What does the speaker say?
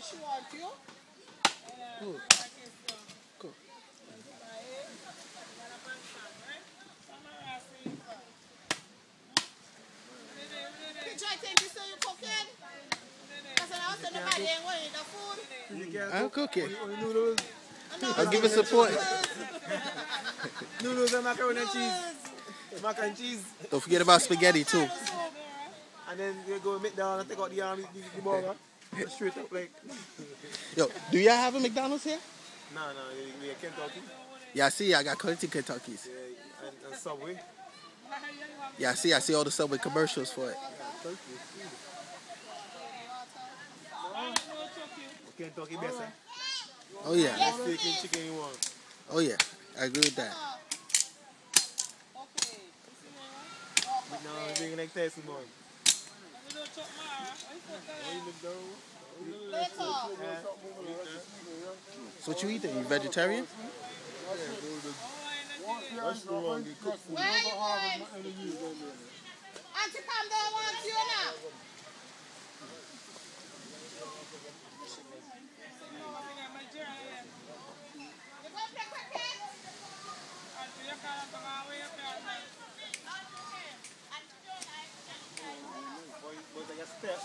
she want you. Cool. Cool. I'm cooking. I'll give it support. Noodles and macaroni and cheese. Mac and cheese. Don't forget about spaghetti too. And then you go to McDonald's and take out the burger. Straight up like. Yo, do y'all have a McDonald's here? No, we are Kentucky. Yeah, I see. I got plenty of Kentuckys. Yeah, and Subway. Yeah, I see all the Subway commercials for it. Kentucky best, eh? Oh yeah. Steak and chicken you want. Oh yeah. I agree with that. But now I'm doing like Tyson boy. So what you eating? You vegetarian? Where you going? Auntie, come down, I want you now. But I got step.